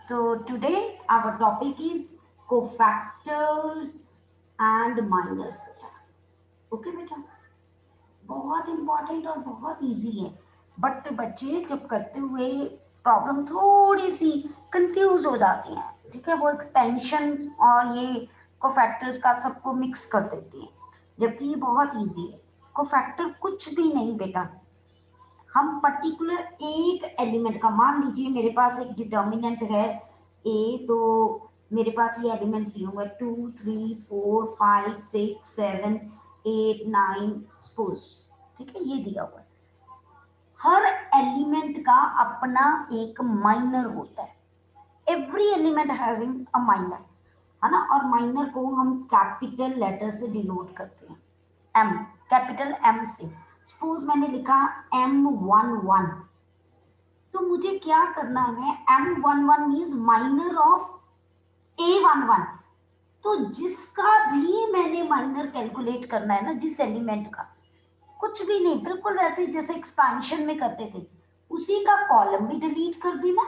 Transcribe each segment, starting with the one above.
So today our topic is cofactors and minors बेटा. Okay बेटा, बहुत इंपॉर्टेंट और बहुत इजी है. बट बच्चे जब करते हुए प्रॉब्लम थोड़ी सी कंफ्यूज हो जाती हैं. ठीक है, वो एक्सपेंशन और ये कोफैक्टर्स का सबको मिक्स कर देती हैं, जबकि ये बहुत इजी है. कोफैक्टर कुछ भी नहीं बेटा, हम पर्टिकुलर एक एलिमेंट का, मान लीजिए मेरे पास एक डिटर्मिनेंट है ए, तो मेरे पास ये एलिमेंट्स दिए हुए 2 3 4 5 6 7 8 9 सपोज. ठीक है, ये दिया हुआ है. हर एलिमेंट का अपना एक माइनर होता है. Every element having a minor, है ना. और माइनर को हम कैपिटल लेटर से डिनोट करते हैं, एम, कैपिटल एम से. सपोज मैंने लिखा M11, तो मुझे क्या करना है, M11 means minor of A11. तो जिसका भी मैंने माइनर कैलकुलेट करना है ना, जिस एलिमेंट का, कुछ भी नहीं, बिल्कुल वैसे जैसे एक्सपेंशन में करते थे, उसी का कॉलम भी डिलीट कर देना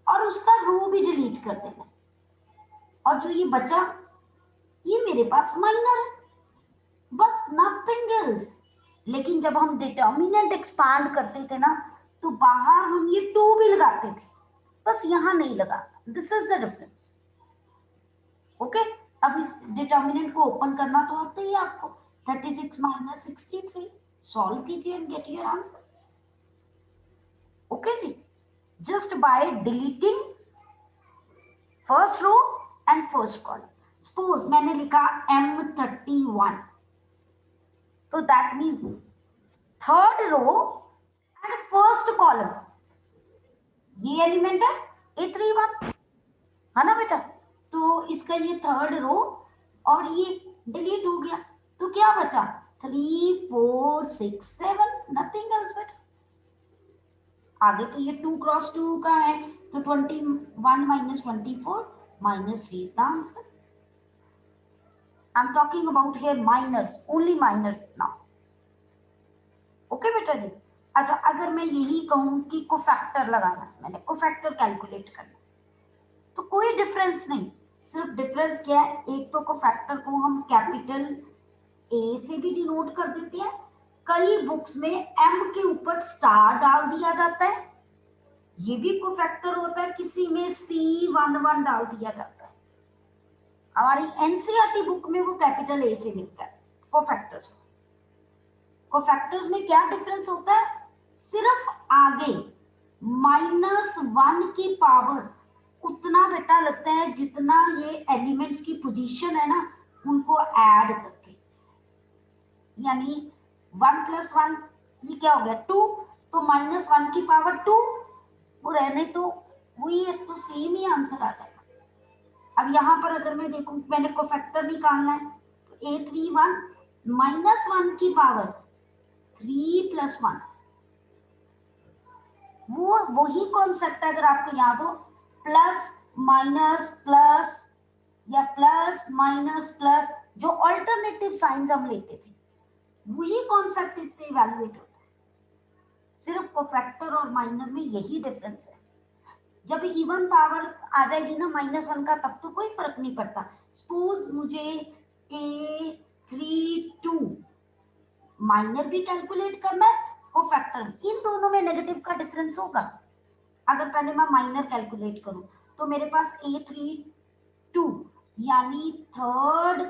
और उसका रो भी डिलीट कर देना, और जो ये बचा ये मेरे पास माइनर है, बस नथिंग एल्स. लेकिन जब हम डिटर्मिनेंट एक्सपांड करते थे ना, तो बाहर हम ये टू भी लगाते थे, बस यहां नहीं लगाना. This is the difference. Okay, अब इस डिटर्मिनेंट को ओपन करना तो आता ही है आपको. 36 माइनस 63, सॉल्व कीजिए and get your answer. Okay जी, just by deleting first row and first column. Suppose मैंने लिखा M31, तो that mean third row and first column ये एलिमेंट है A31, है ना बेटा. तो इसका ये थर्ड रो और ये डिलीट हो गया, तो क्या बचा 3 4 6 7, नथिंग एल्स बेटा. आगे तो ये 2 क्रॉस 2 का है, तो 21 minus 24 minus 3 is the answer. I am talking about here minors, only minors now. Okay बेटा जी. अच्छा, अगर मैं यही कहूं कि कोफैक्टर लगाना है, मैंने कोफैक्टर कैलकुलेट करना, तो कोई डिफरेंस नहीं. सिर्फ डिफरेंस क्या है, एक तो कोफैक्टर को हम कैपिटल ए से भी डिनोट कर देते हैं, कई बुक्स में एम के ऊपर स्टार डाल दिया जाता है, ये भी कोफैक्टर होता है, किसी में C11 डाल दिया जाता है. हमारी एनसीईआरटी बुक में वो कैपिटल ए से लिखता है कोफैक्टर्स को. कोफैक्टर्स में क्या डिफरेंस होता है, सिर्फ आगे -1 की पावर उतना बेटा लगता है जितना ये एलिमेंट्स की पोजीशन है ना, उनको ऐड करके. यानी 1 + 1 ये क्या हो गया 2, तो -1 की पावर 2 वो रहने, तो वही है, तो सेम ही आंसर आ जाएगा. अब यहां पर अगर मैं देखूं, मैंने कोफैक्टर निकालना है, तो A31 -1 की पावर 3 + 1, वो वही कॉन्सेप्ट है. अगर आपको याद हो, प्लस माइनस प्लस या प्लस माइनस प्लस, जो अल्टरनेटिव साइंस हम लेते थे, वही कॉन्सेप्ट इससे इवैल्यूएट होता है. सिर्फ कोफैक्टर और माइनर में यही डिफरेंस है. जब इवन पावर आ जाएगी ना -1 का, तब तो कोई फर्क नहीं पड़ता. सपोज मुझे A32 माइनर भी कैलकुलेट करना है, कोफैक्टर, इन दोनों में नेगेटिव का डिफरेंस होगा. अगर पहले मैं माइनर कैलकुलेट करूं, तो मेरे पास A32 यानी third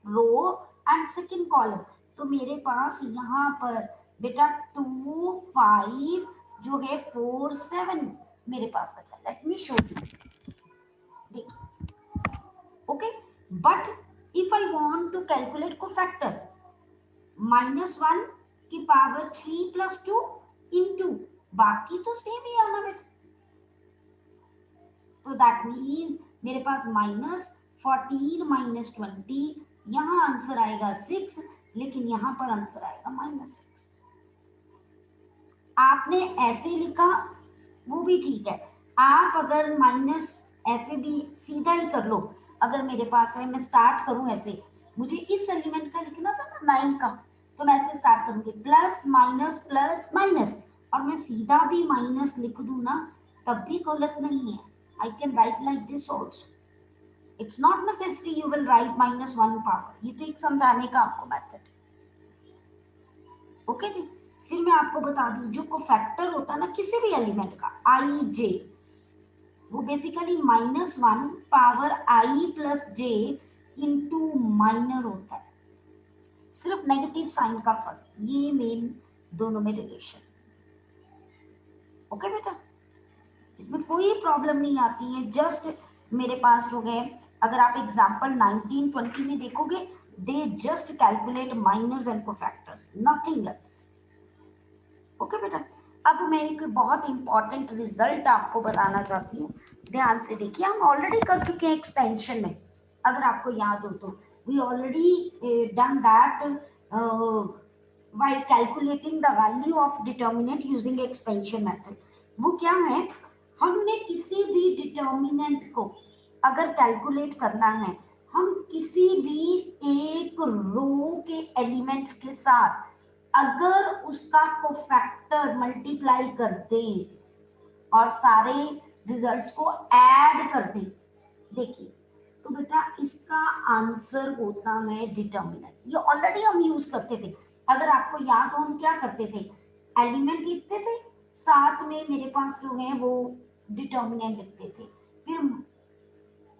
row and second column, तो मेरे पास यहाँ पर बेटा 2 5 जो है 4 7 मेरे पास बचा. लेट मी शो यू, देखिए. Okay, but if I want to calculate cofactor, -1 की पावर 3 + 2 इंटू, बाकी तो सेम ही आना बेटा. तो दैट मीन्स मेरे पास -14 माइनस 20, यहाँ आंसर आएगा 6, लेकिन यहाँ पर आंसर आएगा -6. आपने ऐसे लिखा वो भी ठीक है, आप अगर माइनस ऐसे भी सीधा ही कर लो. अगर मेरे पास है, मैं स्टार्ट करूं ऐसे, मुझे इस एलिमेंट का लिखना था ना 9 का, तो मैं ऐसे स्टार्ट करूंगी प्लस माइनस प्लस माइनस, और मैं सीधा भी माइनस लिख दूं ना, तब भी गलत नहीं है. I can write like this also. It's not necessary you will write -1 power. ये तो एक समझाने का आपको मेथड। ओके जी। फिर मैं आपको बता दूं, जो कोफैक्टर होता है ना किसी भी एलिमेंट का, आई जे, वो बेसिकली -1 पावर आई प्लस जे इंटू माइनर होता है। सिर्फ नेगेटिव साइन का फर्क, ये मेन दोनों में रिलेशन। ओके बेटा, इसमें कोई प्रॉब्लम नहीं आती है। जस्ट मेरे पास जो है, अगर आप एग्जांपल 1920 में देखोगे, they just calculate minors and cofactors, nothing else. Okay बेटा, अब मैं एक बहुत इंपॉर्टेंट रिजल्ट आपको बताना चाहती हूँ, ध्यान से देखिए। हम ऑलरेडी कर चुके हैं एक्सपेंशन में, अगर आपको याद हो तो we already done that while calculating the value of determinant using expansion method। वो क्या है, हमने किसी भी डिटर्मिनेंट को अगर कैलकुलेट करना है, हम किसी भी एक रो के एलिमेंट्स के साथ अगर उसका कोफैक्टर मल्टीप्लाई करते और सारे रिजल्ट्स को ऐड कर दे, देखिए तो बेटा इसका आंसर होता है डिटर्मिनेंट। ये ऑलरेडी हम यूज करते थे, अगर आपको याद हो हम क्या करते थे, एलिमेंट लिखते थे, साथ में मेरे पास जो है वो डिटर्मिनेंट लिखते थे, फिर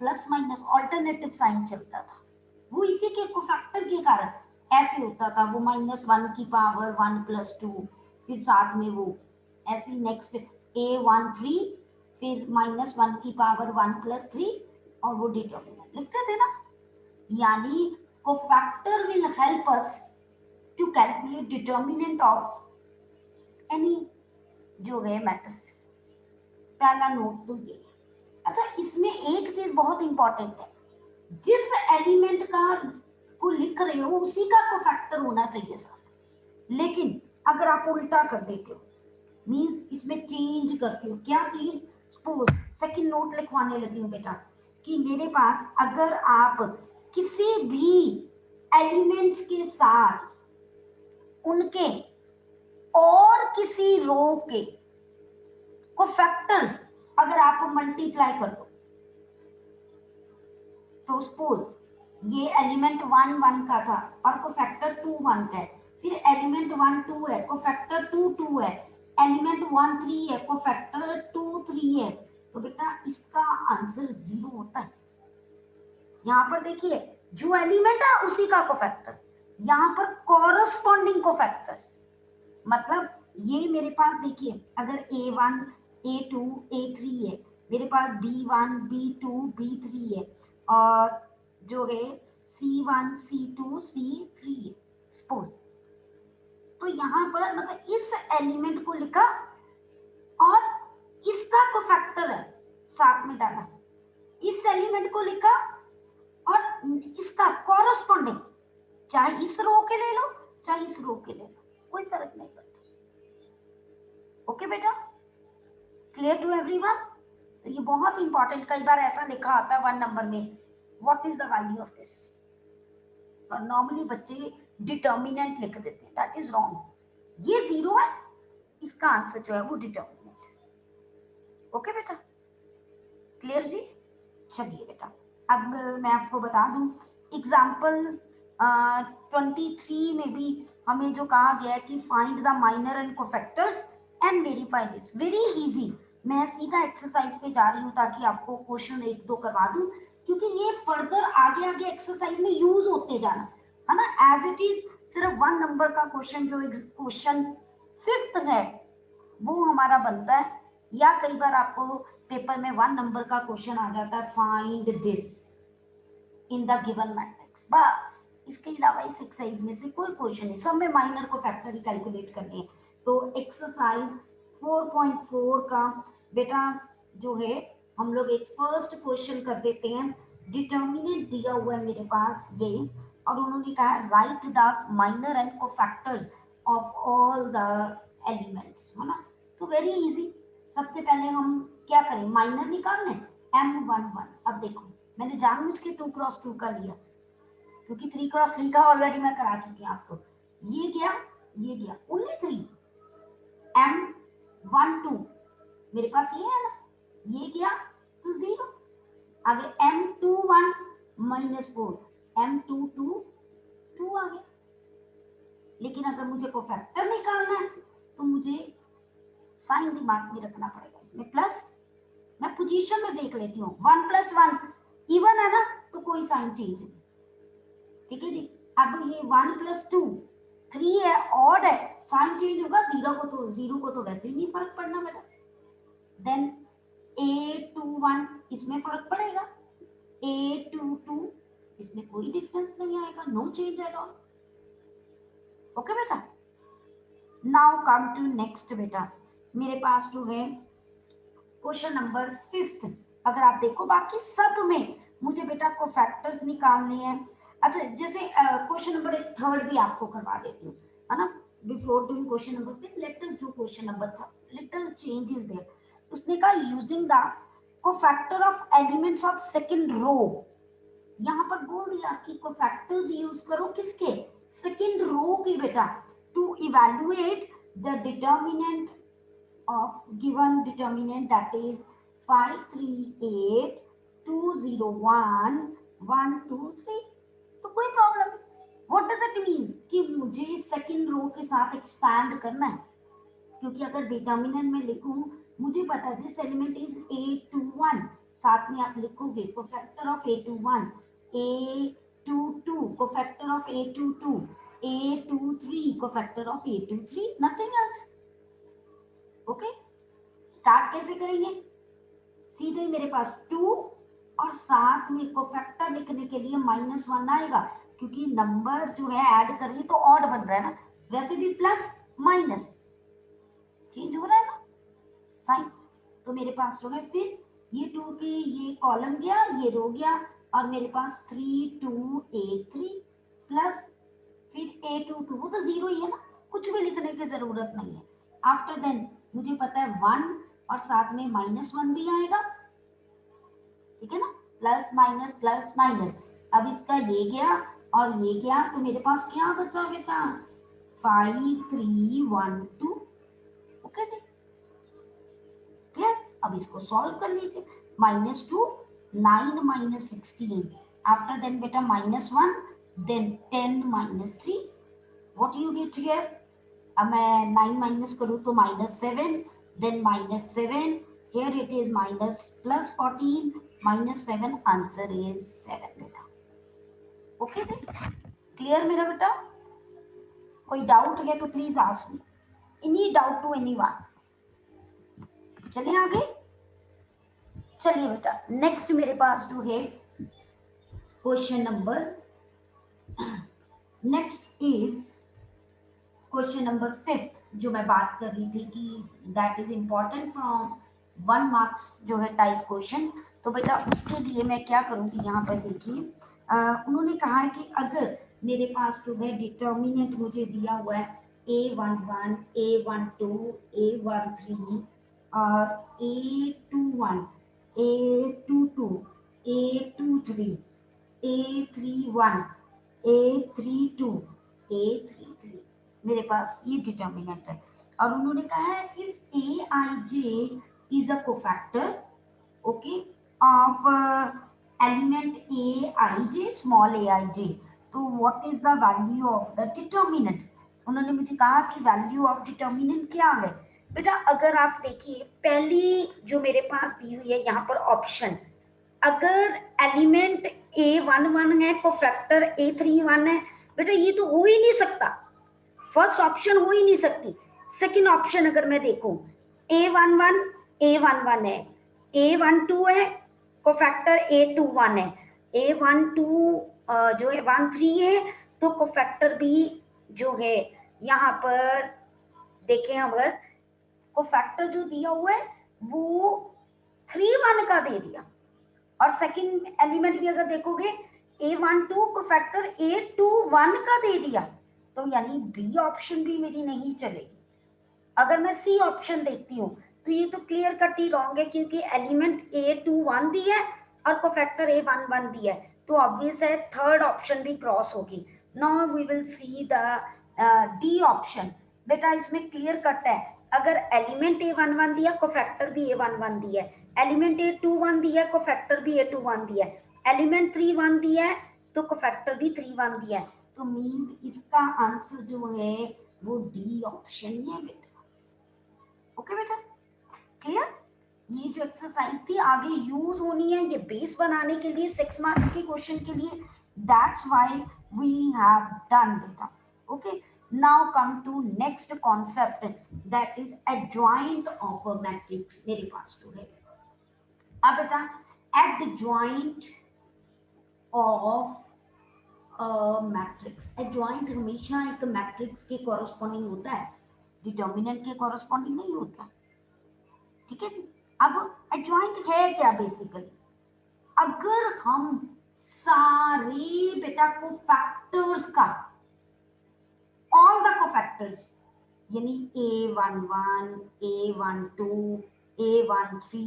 प्लस माइनस ऑल्टरनेटिव साइन चलता था। वो इसी के कोफैक्टर के कारण ऐसे होता था, वो -1 की पावर 1 + 2, फिर साथ में वो ऐसे नेक्स्ट A13, फिर -1 की पावर 1 + 3, और वो डिटर्मिनेंट लिखते थे ना। यानी cofactor will help us to calculate determinant of any जो है मैट्रिसेस। पहला नोट तो ये। अच्छा, इसमें एक चीज बहुत इंपॉर्टेंट है, जिस एलिमेंट का को लिख रहे हो उसी का कोफैक्टर होना चाहिए साथ। लेकिन अगर आप उल्टा कर देते हो, मींस इसमें चेंज करते हो, क्या चीज, सपोज सेकंड नोट लिखवाने लगी हूँ बेटा, कि मेरे पास अगर आप किसी भी एलिमेंट्स के साथ उनके और किसी रो के कोफैक्टर्स अगर आप मल्टीप्लाई कर दो, तो सपोज ये एलिमेंट 1 1 का था और कोफैक्टर 2 1 का है, फिर एलिमेंट 1 2 है, कोफैक्टर 2 2 है, एलिमेंट 1 3 है, कोफैक्टर 2 3 है, तो बेटा इसका आंसर 0 होता है। यहाँ पर देखिए, जो एलिमेंट है उसी का कोफैक्टर, यहाँ पर कॉरस्पॉन्डिंग कोफैक्टर्स, मतलब ये मेरे पास देखिए, अगर A1 A2 A3 है, मेरे पास B1 B2 B3 है, और जो है C1 C2 C3 है सपोज। तो यहाँ पर मतलब इस एलिमेंट को लिखा और इसका कोफैक्टर है साथ में डाला, इस एलिमेंट को लिखा और इसका कॉरस्पॉन्डिंग, चाहे इस रो के ले लो चाहे इस रो के ले लो, कोई फर्क नहीं पड़ता। ओके बेटा, क्लियर टू एवरीवन? तो ये बहुत इंपॉर्टेंट, कई बार ऐसा लिखा आता है 1 नंबर में, what is the value of this, और नॉर्मली बच्चे डिटर्मिनेंट लिख देते हैं, दैट इज रॉन्ग। ये 0 है, इसका आंसर जो है वो डिटर्मिनेंट है। ओके बेटा, क्लियर जी? चलिए बेटा, अब मैं आपको बता दूं एग्जाम्पल 23 में भी हमें जो कहा गया है कि find the minor and cofactors and verify this, very easy. मैं सीधा एक्सरसाइज पे जा रही हूँ ताकि आपको क्वेश्चन 1 2 करवा दूं, क्योंकि ये फर्दर आगे आगे एक्सरसाइज में यूज होते जाना है ना। एज इट इज सिर्फ 1 नंबर का क्वेश्चन, जो क्वेश्चन 5th है वो हमारा बनता है, या कई बार आपको पेपर में 1 नंबर का क्वेश्चन आ जाता है, find this in the given matrix, बस। इसके अलावा इस एक्सरसाइज में से कोई क्वेश्चन नहीं, सब में माइनर को फैक्टर ही कैलकुलेट करनी है। तो एक्सरसाइज 4.4 का बेटा जो है, हम लोग एक फर्स्ट क्वेश्चन कर देते हैं। डिटर्मिनेंट दिया हुआ है मेरे पास ये, और उन्होंने कहा right the minor and cofactors of all the elements, है ना। तो वेरी इजी, सबसे पहले हम क्या करें, माइनर निकालने, M11। अब देखो मैंने जानबूझ के 2x2 का लिया, क्योंकि 3x3 का ऑलरेडी मैं करा चुकी हूँ आपको। ये गया, ये गया, ओनली 3, M12 मेरे पास ये है ना, ये गया, तो 0। आगे m21 -4, m22 2 आ गया। लेकिन अगर मुझे कोफैक्टर निकालना है तो मुझे साइन दिमाग में रखना पड़ेगा, इसमें प्लस। मैं पोजीशन में देख लेती हूँ, 1 + 1 इवन है ना, तो कोई साइन चेंज नहीं। ठीक है जी। अब ये 1 + 2 3 है, ऑड है, साइन चेंज होगा। 0 को तो वैसे ही नहीं फर्क पड़ना बेटा। देन A21 इसमें फर्क पड़ेगा, A22 इसमें कोई डिफरेंस नहीं आएगा, no change at all. Okay बेटा। नाउ कम टू नेक्स्ट बेटा, मेरे पास जो है क्वेश्चन नंबर 5। अगर आप देखो बाकी सब में मुझे बेटा को फैक्टर्स निकालने हैं। अच्छा, जैसे क्वेश्चन नंबर 3 भी आपको करवा देती हूँ, है ना। Before doing question number 5 let us do question number 3, little change is there. उसने कहा using the cofactor of elements of second row. यहाँ पर बोल दिया कि कोफैक्टर्स यूज करो किसके, सेकंड रो की बेटा, to evaluate the determinant of given determinant, that is 5 3 8 2 0 1 1 2 3। तो कोई प्रॉब्लम नहीं। व्हाट डज इट मीन कि मुझे सेकंड रो के साथ एक्सपैंड करना है, क्योंकि अगर डिटर्मिनेंट में लिखूं, मुझे पता है दिस एलिमेंट इज A21, साथ में आप लिखोगे cofactor of A21, A22 cofactor of A22, A23 cofactor of A23, nothing else. Okay. Start कैसे करेंगे, सीधे मेरे पास 2 और साथ में कोफैक्टर लिखने के लिए -1 आएगा, क्योंकि नंबर जो है ऐड कर रही तो ऑड बन रहा है ना, वैसे भी प्लस माइनस चेंज हो रहा है ना साइन। तो मेरे पास हो गए फिर ये 2 के ये कॉलम गया, ये रो गया, और मेरे पास 3 2 8 3 प्लस फिर A22, वो तो 0 ही है ना, कुछ भी लिखने की जरूरत नहीं है। आफ्टर देन मुझे पता है 1 और साथ में -1 भी आएगा, ठीक है ना, प्लस माइनस। अब इसका ये गया और ये गया, तो मेरे पास क्या बचा बेटा, 5 3 1 2। ओके जी, क्लियर। अब इसको सॉल्व कर लीजिए, -2 9 -16, आफ्टर देन बेटा -1, then 10 -3, what you get here. अब मैं 9 माइनस करूँ तो -7, then -7, here it is +14 -7, answer is 7 बेटा। ओके जी, क्लियर मेरा बेटा। कोई डाउट है तो please ask me, any doubt to anyone. चलिए आगे, चलिए बेटा नेक्स्ट मेरे पास जो है question number, next is question number 5, जो मैं बात कर रही थी कि that is important from 1 marks जो है टाइप क्वेश्चन। तो बेटा उसके लिए मैं क्या करूंगी, यहाँ पर देखिए उन्होंने कहा है कि अगर मेरे पास जो है डिटर्मिनेंट मुझे दिया हुआ है A11 A12 A13 और A21 A22 A23 A31 A32 A33, मेरे पास ये डिटर्मिनेंट है। और उन्होंने कहा है if Aij is a cofactor, okay, of element Aij, small Aij, तो what is the value of the determinant. उन्होंने मुझे कहा कि वैल्यू ऑफ डिटर्मिनेंट क्या है बेटा। अगर आप देखिए पहली जो मेरे पास दी हुई है यहाँ पर ऑप्शन, अगर एलिमेंट A11 है, कोफैक्टर A31 है, बेटा ये तो हो ही नहीं सकता, फर्स्ट ऑप्शन हो ही नहीं सकती। सेकंड ऑप्शन अगर मैं देखूं, A11 A11 है, A12 है, कोफैक्टर A21 है, A12 जो है 13 है, तो कोफैक्टर भी जो है यहाँ पर देखें, अगर कोफैक्टर जो दिया हुआ है वो 3 1 का दे दिया, और सेकंड एलिमेंट भी अगर देखोगे A12 कोफैक्टर A21 का दे दिया, तो यानी बी ऑप्शन भी मेरी नहीं चलेगी। अगर मैं सी ऑप्शन देखती हूँ तो ये तो क्लियर कट ही रॉन्ग है, क्योंकि एलिमेंट A21 दी है और कोफैक्टर A11 दी है, तो ऑब्वियस है थर्ड ऑप्शन भी क्रॉस होगी। Now we will see the D option. बेटा इसमें क्लियर कट है, अगर एलिमेंट A11 दिया, कोफैक्टर भी A11 दिया है, एलिमेंट ए 2 1 दिया है, कोफैक्टर भी ए 2 1 दिया है, एलिमेंट 3 1 दिया है तो कोफैक्टर भी 3 1 दिया है, तो मींस इसका आंसर जो है वो डी ऑप्शन ही है बेटा। ओके बेटा, क्लियर? ये जो एक्सरसाइज थी आगे यूज होनी है, ये बेस बनाने के लिए 6 मार्क्स के क्वेश्चन के लिए, that's why we have done बेटा। Okay, now come to next concept, that is adjoint of a matrix. मेरे पास जो है अब बेटा एडजॉइंट ऑफ मैट्रिक्स, एडजॉइंट हमेशा एक मैट्रिक्स के कॉरस्पॉन्डिंग होता है, डिटर्मिनेंट के कॉरस्पॉन्डिंग नहीं होता। ठीक है, अब एडजॉइंट है क्या बेसिकली, अगर हम सारे बेटा को फैक्टर्स का, ऑल द कोफैक्टर्स, यानी A11 A12 A13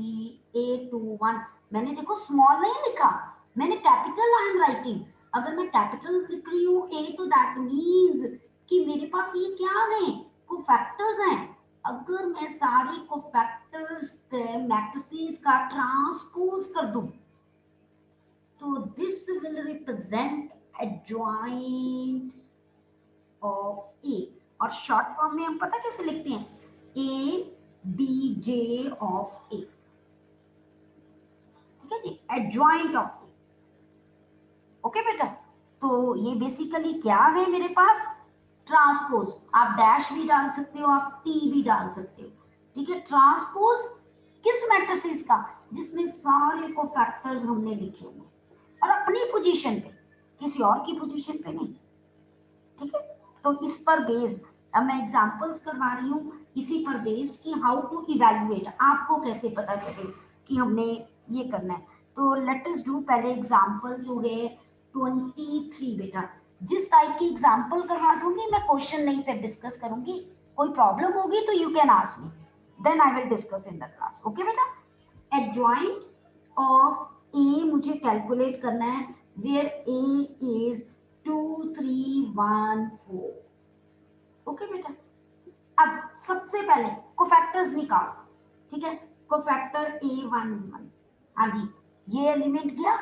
A21, मैंने देखो स्मॉल नहीं लिखा, मैंने कैपिटल आई एम राइटिंग। अगर मैं कैपिटल लिख रही हूँ A तो दैट मीन्स कि मेरे पास ये क्या है, कोफैक्टर्स हैं। अगर मैं सारे कोफैक्टर्स के मैट्रिसेस का ट्रांसपोज कर दूं तो this will represent adjoint of A, और शॉर्ट फॉर्म में हम पता कैसे लिखते हैं, ए डी जे ऑफ ए। ठीक है जी, एडजॉइंट ऑफ ए। ओके बेटा, तो ये बेसिकली क्या है मेरे पास, ट्रांसपोज, आप डैश भी डाल सकते हो, आप टी भी डाल सकते हो। ठीक है, ट्रांसपोज किस मैट्रिसेस का, जिसमें सारे को फैक्टर्स हमने लिखे हुए और अपनी पोजीशन पे, किसी और की पोजीशन पे नहीं। ठीक है, तो इस पर बेस्ड अब मैं एग्जांपल्स करवा रही हूँ, इसी पर बेस्ड कि हाउ टू इवैल्यूएट, आपको कैसे पता चले कि हमने ये करना है। तो लेट अस डू पहले एग्जांपल जो है 23 बेटा, जिस टाइप की एग्जांपल करवा दूंगी मैं, क्वेश्चन नहीं फिर डिस्कस करूंगी, कोई प्रॉब्लम होगी तो you can ask me, then I will discuss in the class. Okay बेटा, एडजॉइंट ऑफ ए मुझे कैलकुलेट करना है, वेयर ए इज 2 3 1 4। ओके बेटा, अब सबसे पहले कोफैक्टर्स निकालो। ठीक है, कोफैक्टर A11, हाँ जी, ये एलिमेंट गया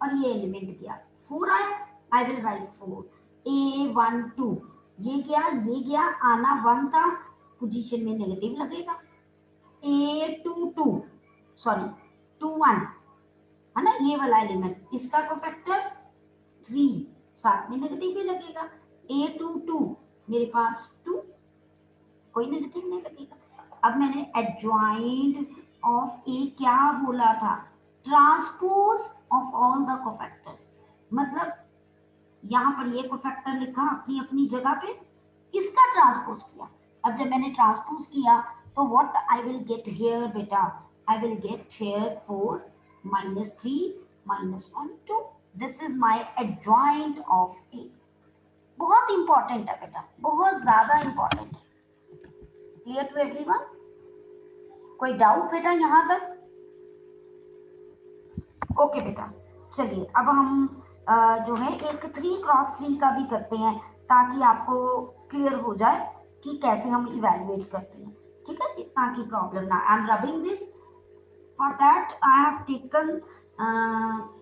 और ये एलिमेंट गया, 4 आया, आई विल राइट 4। A12 ये गया, आना 1 था, पोजीशन में नेगेटिव लगेगा। A22 सॉरी 21 है ना, ये वाला एलिमेंट, इसका कोफैक्टर 3, साथ में नेगेटिव भी लगेगा। A22 मेरे पास 2, कोई नेगेटिव नहीं लगेगा। अब मैंने एडजॉइंट ऑफ ए क्या बोला था, transpose of all the cofactors, मतलब यहाँ पर ये कोफैक्टर लिखा अपनी अपनी जगह पे, इसका ट्रांसपोज किया। अब जब मैंने ट्रांसपोज किया तो what I will get here बेटा, I will get here 4 -3 -1 2, this is my adjoint of A. बहुत इंपॉर्टेंट है बेटा, बहुत ज्यादा इंपॉर्टेंट है। क्लियर टू एवरीवन, कोई डाउट बेटा यहाँ तक? ओके बेटा, चलिए अब हम जो है एक 3x3 का भी करते हैं, ताकि आपको क्लियर हो जाए कि कैसे हम इवेल्युएट करते हैं। ठीक है, ताकि प्रॉब्लम ना, I am rubbing this, for that I have taken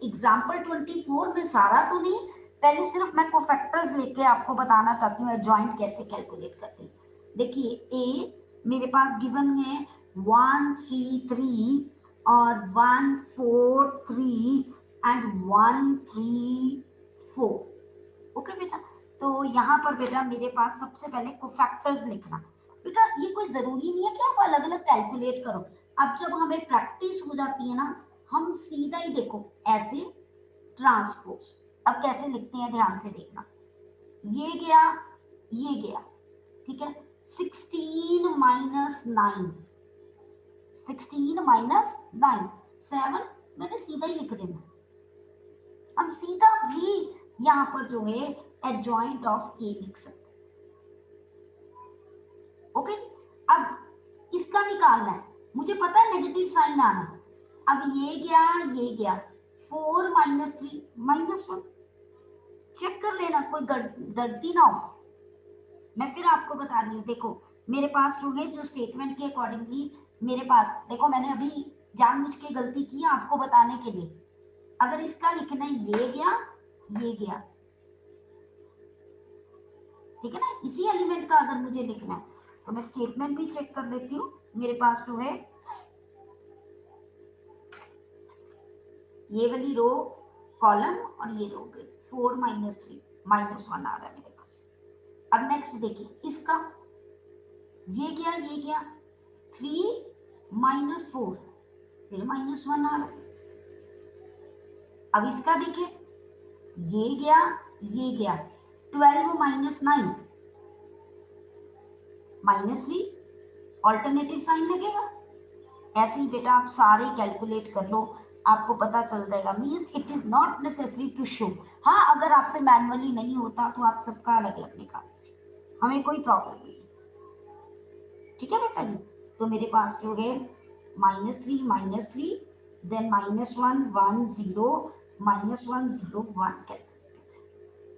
example 24 में, सारा तो नहीं, पहले सिर्फ मैं कोफैक्टर्स लेके आपको बताना चाहती हूँ एडजॉइंट कैसे कैलकुलेट करते हैं। देखिए ए मेरे पास गिवन है 1 3 3 और 1 4 3 एंड 1 3 4। ओके बेटा, तो यहाँ पर बेटा मेरे पास सबसे पहले कोफैक्टर्स लिखना। बेटा ये कोई जरूरी नहीं है कि आप अलग अलग कैलकुलेट करो, अब जब हमें प्रैक्टिस हो जाती है ना, हम सीधा ही देखो ऐसे ट्रांसपोज। अब कैसे लिखते हैं ध्यान से देखना, ये गया ये गया, ठीक है, 16 -9, 16 -9 7, मैंने सीधा ही लिख देना। हम सीधा भी यहाँ पर जो है एडजॉइंट ऑफ ए लिख सकते। ओके, अब इसका निकालना है, मुझे पता है नेगेटिव साइन आना। अब ये गया 4 -3 -1, चेक कर लेना कोई गलती ना हो। मैं फिर आपको बता रही हूँ, देखो मेरे पास जो है जो स्टेटमेंट के अकॉर्डिंगली मेरे पास, देखो मैंने अभी जानबूझ के गलती की है आपको बताने के लिए। अगर इसका लिखना है ये गया ये गया, ठीक है ना, इसी एलिमेंट का अगर मुझे लिखना है तो मैं स्टेटमेंट भी चेक कर लेती हूँ। मेरे पास जो है ये वाली रो कॉलम और ये रो गई 4 - 3 -1 आ रहा है मेरे पास। अब नेक्स्ट देखिए इसका, ये गया 3 - 4 फिर -1 आ रहा है। अब इसका देखिए ये गया 12 - 9 -3, ऑल्टरनेटिव साइन लगेगा। ऐसे ही बेटा आप सारे कैलकुलेट कर लो, आपको पता चल जाएगा। Means it is not necessary to show. हाँ, अगर आपसे मैनुअली नहीं होता तो आप सबका अलग अलग निकाल लीजिए, हमें कोई प्रॉब्लम नहीं, ठीक है बेटा जी। तो मेरे पास जो है -3 देन -1 1 0 -1 0 1 कैलकुलेटेड है।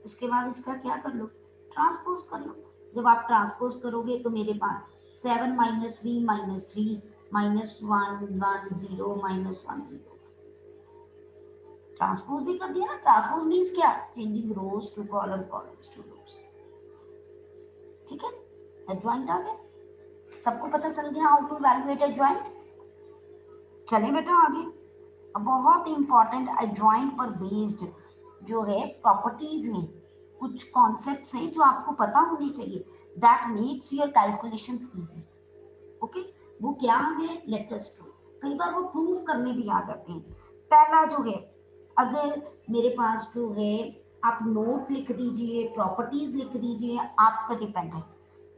उसके बाद इसका क्या कर लो, ट्रांसपोज कर लो। जब आप ट्रांसपोज करोगे तो मेरे पास 7 - 3 - 3 -1 1 0 -1 0 ट्रांसपोज भी कर दिया ना। ट्रांसपोज मींस क्या, changing rows to column, columns to rows, ठीक है। एडजॉइंट आ गया, सबको पता चल गया हाउ टू इवैल्यूएट एडजॉइंट। चले बेटा आगे, अब बहुत इंपॉर्टेंट एडजॉइंट पर बेस्ड जो है प्रॉपर्टीज हैं, कुछ कॉन्सेप्ट्स हैं जो आपको पता होने चाहिए, that makes your calculations easy. Okay, वो क्या है, लेट अस प्रूव। कई बार वो प्रूव करने भी आ जाते हैं। पहला जो है, अगर मेरे पास जो है, आप नोट लिख दीजिए, प्रॉपर्टीज लिख दीजिए, आपका डिपेंड है।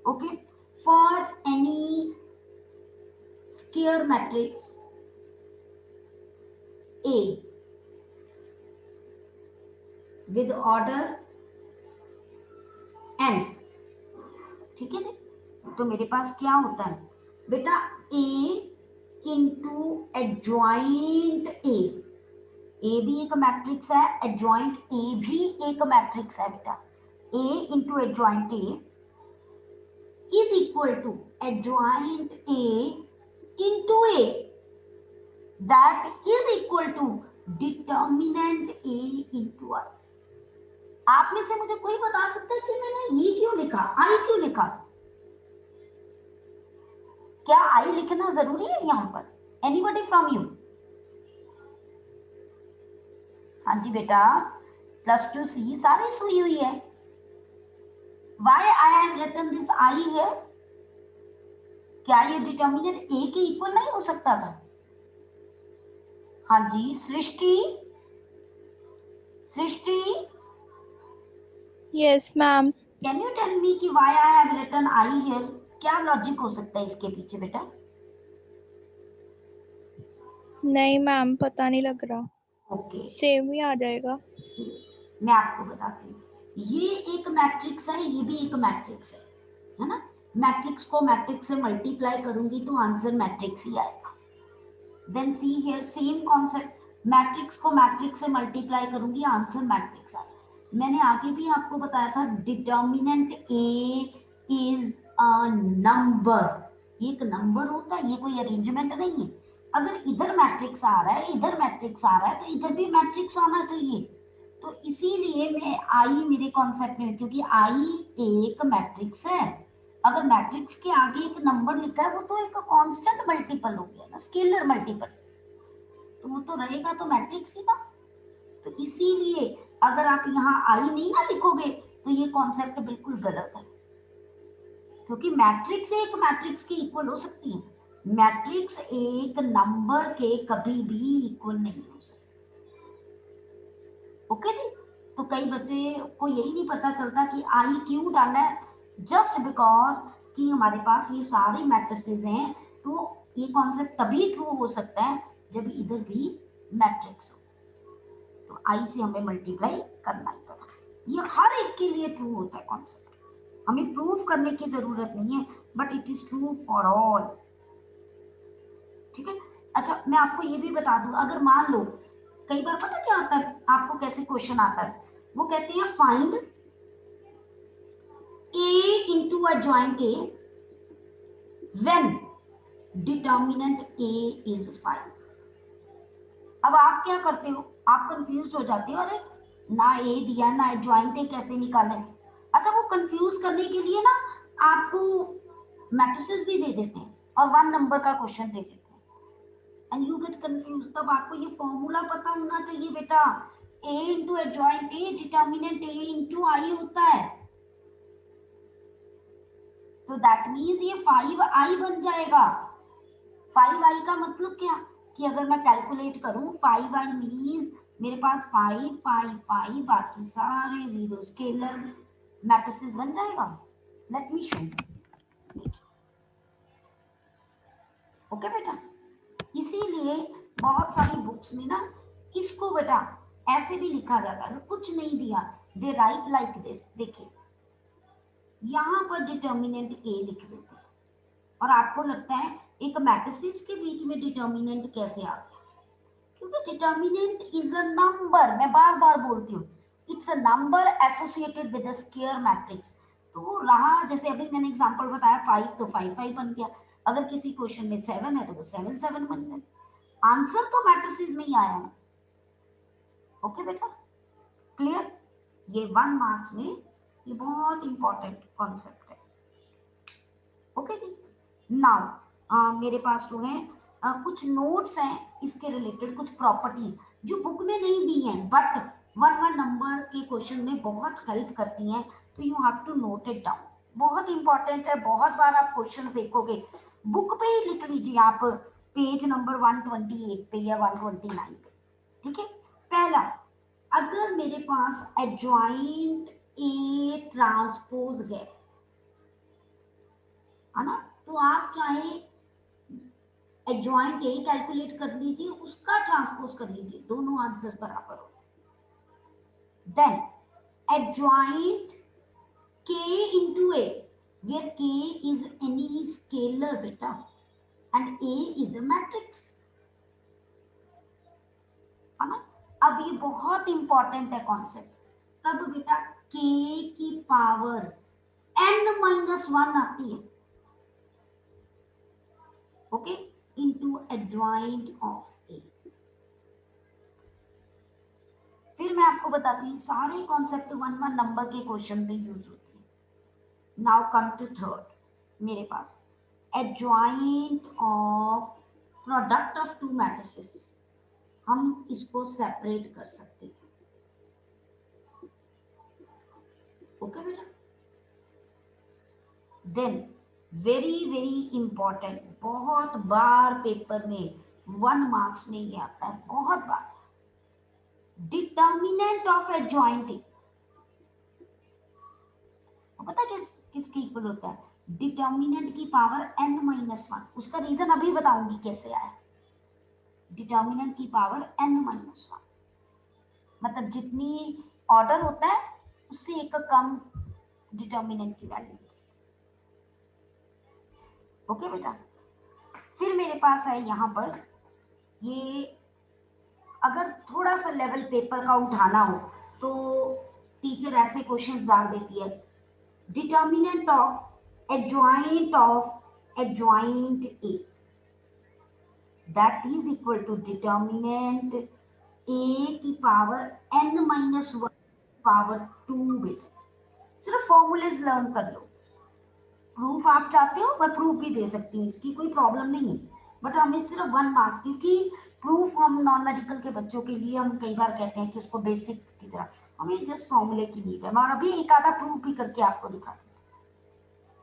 Okay, for N E square matrix A with order n, ठीक है जी। तो मेरे पास क्या होता है बेटा, A इंटू एडजॉइंट ए भी एक मैट्रिक्स है, एडजॉइंट ए भी एक मैट्रिक्स है बेटा। A into adjoint A is equal to adjoint A into A that is equal to determinant A into I। आप में से मुझे कोई बता सकता है कि मैंने ये क्यों लिखा, आई क्यों लिखा? क्या आई लिखना जरूरी है यहां पर? Anybody from you? हाँ जी बेटा, +2 C सारी सुई हुई है। Why I have written this I है, क्या ये डिटर्मिनेंट ए के इक्वल नहीं हो सकता था? हाँ जी Srishti, Srishti Yes, ma'am. Can you tell me कि why I have written I here, क्या लॉजिक हो सकता है इसके पीछे बेटा? नहीं मैम, पता नहीं लग रहा, ओके, सेम ही आ जाएगा। मैं आपको बताती हूँ। ये एक मैट्रिक्स है, ये भी एक मैट्रिक्स है ना। मैट्रिक्स को मैट्रिक्स से मल्टीप्लाई करूंगी तो आंसर मैट्रिक्स ही आएगा। Then see here same concept, matrix को मैट्रिक्स से मल्टीप्लाई करूंगी आंसर मैट्रिक्स आएगा। मैंने आगे भी आपको बताया था determinant A is a number, एक नंबर होता है, ये कोई अरेंजमेंट नहीं है। अगर इधर मैट्रिक्स आ रहा है, इधर मैट्रिक्स आ रहा है, तो इधर भी मैट्रिक्स आना चाहिए। तो इसीलिए मैं आई मेरे कॉन्सेप्ट में, क्योंकि आई एक मैट्रिक्स है, अगर मैट्रिक्स के आगे एक नंबर लिखा है वो तो एक कांस्टेंट मल्टीपल हो गया ना, स्केलर मल्टीपल, तो वो तो रहेगा तो मैट्रिक्स ही था। तो इसीलिए अगर आप यहाँ आई नहीं ना लिखोगे तो ये कॉन्सेप्ट बिल्कुल गलत है, क्योंकि मैट्रिक्स एक मैट्रिक्स के इक्वल हो सकती है, मैट्रिक्स एक नंबर के कभी भी इक्वल नहीं हो सकती। ओके जी। तो कई बच्चे को यही नहीं पता चलता कि आई क्यों डालना है, जस्ट बिकॉज कि हमारे पास ये सारे मैट्रिसेस हैं, तो ये कॉन्सेप्ट तभी ट्रू हो सकता है जब इधर भी मैट्रिक्स हो, तो आई से हमें मल्टीप्लाई करना ही पड़ा। ये हर एक के लिए ट्रू होता है कॉन्सेप्ट, हमें प्रूफ करने की जरूरत नहीं है, but it is true for all, ठीक है। अच्छा मैं आपको ये भी बता दूं, अगर मान लो कई बार पता क्या आता है आपको, कैसे क्वेश्चन आता है, वो कहते हैं find A into adjoint A when determinant A is 5। अब आप क्या करते हो, आप कंफ्यूज हो जाते हो, अरे ना ए दिया ना एडजॉइंट ए कैसे निकाले। अच्छा, वो कंफ्यूज करने के लिए ना आपको मैट्रिसेस भी दे देते हैं और 1 नंबर का क्वेश्चन दे देते हैं एंड यू गेट कंफ्यूज। तब आपको ये फॉर्मूला पता होना चाहिए बेटा, A into adjoint A determinant A into I होता है। तो दैट मीन्स ये 5i बन जाएगा। 5i का मतलब क्या, कि अगर मैं कैलकुलेट करूं 5i मीन्स मेरे पास 5 5 5 बाकी सारे जीरो स्केलर मैट्रिसेस बन जाएगा। Late me show you. Okay बेटा, इसीलिए बहुत सारी बुक्स में ना इसको बेटा ऐसे भी लिखा जाता है, कुछ नहीं दिया दे राइट लाइक दिस। देखिए यहां पर डिटर्मिनेंट ए लिख देते हैं और आपको लगता है एक मैट्रिसेस के बीच में डिटर्मिनेंट कैसे आ गया, क्योंकि डिटर्मिनेंट इज अ नंबर, मैं बार बार बोलती हूँ, it's a number associated with a square matrix. तो वो रहा, जैसे अभी मैंने एग्जांपल बताया 5 तो 5 5 बन गया, अगर किसी क्वेश्चन में 7 है तो वो 7 7 बन गया। आंसर तो मैट्रिसेस में ही आया ना। ओके बेटा, क्लियर। ये 1 मार्क्स में ये बहुत इंपॉर्टेंट कॉन्सेप्ट है। ओके जी, नाउ मेरे पास जो है कुछ नोट्स हैं इसके रिलेटेड, कुछ प्रॉपर्टीज जो बुक में नहीं दी हैं बट 1 नंबर के क्वेश्चन में बहुत हेल्प करती हैं, तो you have to note it down. बहुत इंपॉर्टेंट है, बहुत बार आप क्वेश्चन देखोगे, बुक पे ही लिख लीजिए आप, पेज नंबर 128 पे या 129 पे। ठीक है, पहला, अगर मेरे पास एडजॉइंट ए ट्रांसपोज है ना, तो आप चाहे एडजॉइंट ए कैलकुलेट कर लीजिए, उसका ट्रांसपोज कर लीजिए, दोनों आंसर्स बराबर हो। देन एडजॉइंट के इंटू ए, वेयर के इज एनी स्केलर बेटा and A is a matrix, है ना। अब ये बहुत इंपॉर्टेंट है कॉन्सेप्ट, तब बेटा के की पावर n-1 आती है, okay, into adjoint of A. फिर मैं आपको बताती हूँ सारे कॉन्सेप्ट 1 नंबर के क्वेश्चन पे यूज होते हैं। नाउ कम टू थर्ड, मेरे पास adjoint of product of two matrices, हम इसको सेपरेट कर सकते हैं। ओके बेटा, देन वेरी वेरी इंपॉर्टेंट, बहुत बार पेपर में 1 मार्क्स में ये आता है, बहुत बार, डिटर्मिनेंट ऑफ एडजॉइंट। पता किसके इक्वल होता है, डिटर्मिनेंट की पावर n-1। उसका रीजन अभी बताऊंगी कैसे आया। डिटर्मिनेंट की पावर n-1, मतलब जितनी ऑर्डर होता है उससे एक कम डिटर्मिनेंट की वैल्यू। ओके बेटा, फिर मेरे पास है यहाँ पर, ये अगर थोड़ा सा लेवल पेपर का उठाना हो तो टीचर ऐसे क्वेश्चन डाल देती है, determinant of adjoint A, that is equal to determinant A की पावर n-1 पावर 2 बेटा। सिर्फ फॉर्मूलेज लर्न कर लो, प्रूफ आप चाहते हो मैं प्रूफ भी दे सकती हूँ, इसकी कोई प्रॉब्लम नहीं है, बट हमें सिर्फ 1 मार्क, क्योंकि प्रूफ हम नॉन मेडिकल के बच्चों के लिए हम कई बार कहते हैं कि उसको बेसिक की तरह, हमें जस्ट फॉर्मूले की नीड है। मैं अभी एक आधा प्रूफ भी करके आपको दिखा दूँ।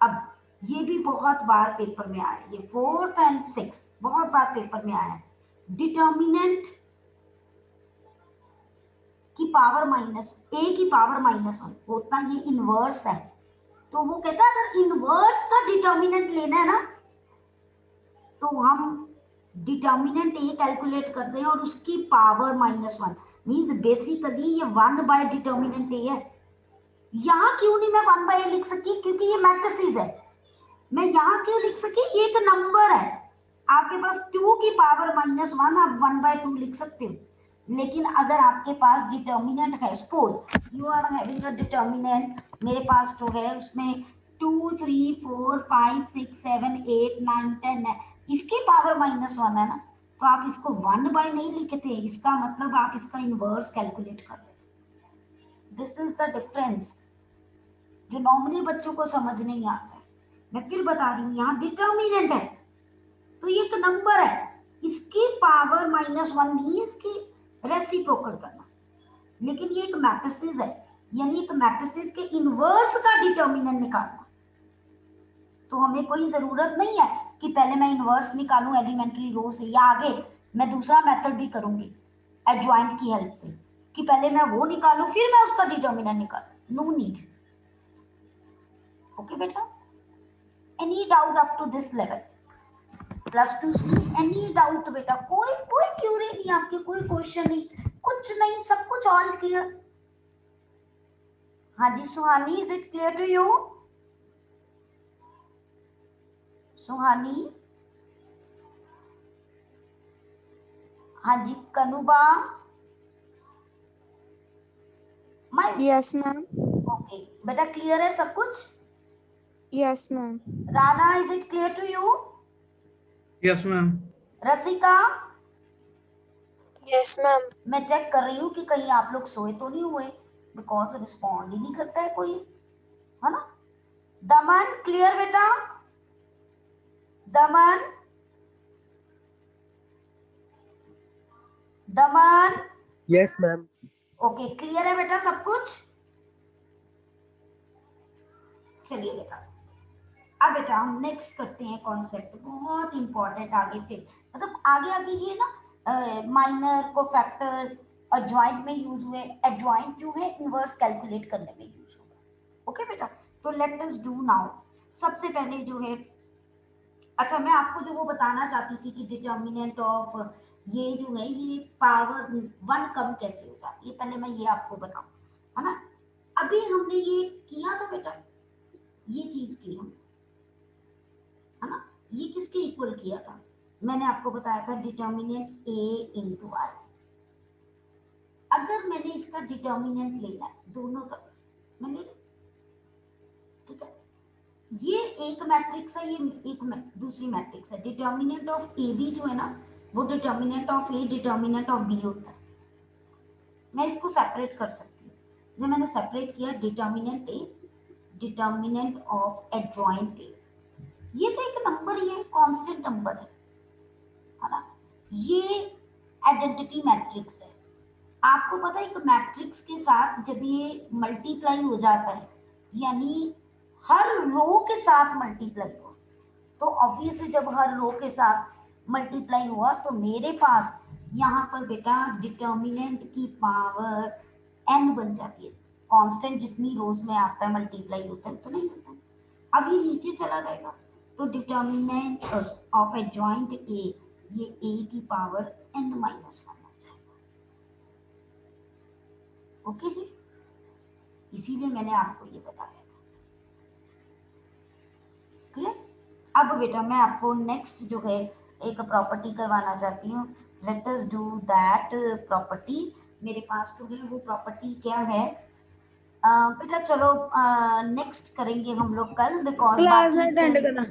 अब ये भी बहुत बार पेपर में आया, ये 4th and 6th बहुत बार पेपर में आया है, डिटर्मिनेंट की पावर माइनस ए की पावर -1 होता, ये इनवर्स है, तो वो कहता है अगर इनवर्स का डिटर्मिनेंट लेना है ना तो हम डिटर्मिनेंट ए कैलकुलेट कर दें और उसकी पावर -1, मींस बेसिकली ये 1 बाय डिटर्मिनेंट ए है। यहां क्यों नहीं मैं 1 बाय ए लिख सकी, क्योंकि ये मैट्रिसेस है। मैं यहां क्यों लिख सकी, ये एक नंबर है, आपके पास 2 की पावर -1 आप 1/2 लिख सकते हो। लेकिन अगर आपके पास डिटर्मिनेंट है, suppose you are having a determinant, मेरे पास जो है उसमें 2 3 4 5 6 7 8 9 10 है, इसकी पावर -1 है ना, तो आप इसको 1 नहीं लिखते, इसका मतलब आप इसका इनवर्स कैलकुलेट कर रहे हो। दिस इज द डिफरेंस जो नॉर्मली बच्चों को समझ नहीं आता है। मैं फिर बता रही हूँ, यहाँ डिटर्मिनेंट है तो ये एक नंबर है, इसकी पावर -1 नहीं है इसकी रेसिप्रोकल करना, लेकिन ये एक मैट्रिसेस है, यानी एक मैट्रिसेस के इनवर्स का डिटर्मिनेंट निकालना। तो हमें कोई जरूरत नहीं है कि पहले मैं इनवर्स निकालूं एलिमेंट्री रो से, या आगे मैं दूसरा मेथड भी करूंगी एडजॉइंट की हेल्प से, कि पहले मैं वो निकालूं फिर मैं उसका डिटर्मिनेंट निकालूं। No need. ओके बेटा, any doubt up to this level? +2C any doubt बेटा? कोई कोई क्यूरी नहीं आपकी, कोई क्वेश्चन नहीं, कुछ नहीं, सब कुछ ऑल क्लियर? हाँ जी Suhani, is it clear to you? Suhani, हाँ जी Kanuba, my yes ma'am. Okay बेटा, क्लियर है सब कुछ? Yes ma'am. Rana, is it clear to you? Yes ma'am. Rasika, yes ma'am. मैं चेक कर रही हूँ कि कहीं आप लोग सोए तो नहीं हुए, बिकॉज रिस्पॉन्ड ही नहीं करता है कोई, है ना? दमन, क्लियर बेटा? दमन, दमन, यस मैम। ओके क्लियर है बेटा सब कुछ? चलिए बेटा, अब बेटा हम नेक्स्ट करते हैं कॉन्सेप्ट, बहुत इंपॉर्टेंट आगे, फिर मतलब आगे आगे ये ना माइनर को फैक्टर्स एडजॉइंट में यूज हुए, एडजॉइंट जो है इनवर्स कैलकुलेट करने में यूज होगा। ओके बेटा, तो लेट अस डू नाउ। सबसे पहले जो है, अच्छा मैं आपको जो वो बताना चाहती थी कि डिटर्मिनेंट ऑफ ये जो है ये पावर 1 कम कैसे हो जाती है, पहले मैं ये आपको बताऊं, है ना? अभी हमने ये किया था बेटा, ये चीज की हमने, है ना? ये किसके इक्वल किया था? मैंने आपको बताया था डिटर्मिनेंट A इंटू आई। अगर मैंने इसका डिटर्मिनेंट लेना है दोनों तरफ, मैंने, ठीक है, ये एक मैट्रिक्स है, ये एक दूसरी मैट्रिक्स है। डिटर्मिनेंट ऑफ ए बी जो है ना, वो determinant of A determinant of B होता है। मैं इसको सेपरेट कर सकती हूँ, जब मैंने सेपरेट किया determinant A determinant of adjoint ए, ये तो एक नंबर ही है, कांस्टेंट नंबर है ना? ये आइडेंटिटी मैट्रिक्स है। आपको पता है एक मैट्रिक्स के साथ जब ये मल्टीप्लाई हो जाता है, यानी हर रो के साथ मल्टीप्लाई हो, तो ऑब्वियसली जब हर रो के साथ मल्टीप्लाई हुआ तो मेरे पास यहाँ पर बेटा डिटर्मिनेंट की पावर n बन जाती है। कांस्टेंट जितनी रोज में आता है मल्टीप्लाई होता है तो नहीं होता, अब ये नीचे चला जाएगा, तो डिटर्मिनेंट ऑफ एडजॉइंट ए, ये a की पावर n - 1 हो जाएगा। ओके जी, इसीलिए मैंने आपको ये बताया। क्लियर? अब बेटा मैं आपको नेक्स्ट जो है एक प्रॉपर्टी करवाना चाहती हूँ। Late us do that property. मेरे पास जो है वो प्रॉपर्टी क्या है बेटा, चलो नेक्स्ट करेंगे हम लोग कल, बिकॉज क्लास में अटेंड करना।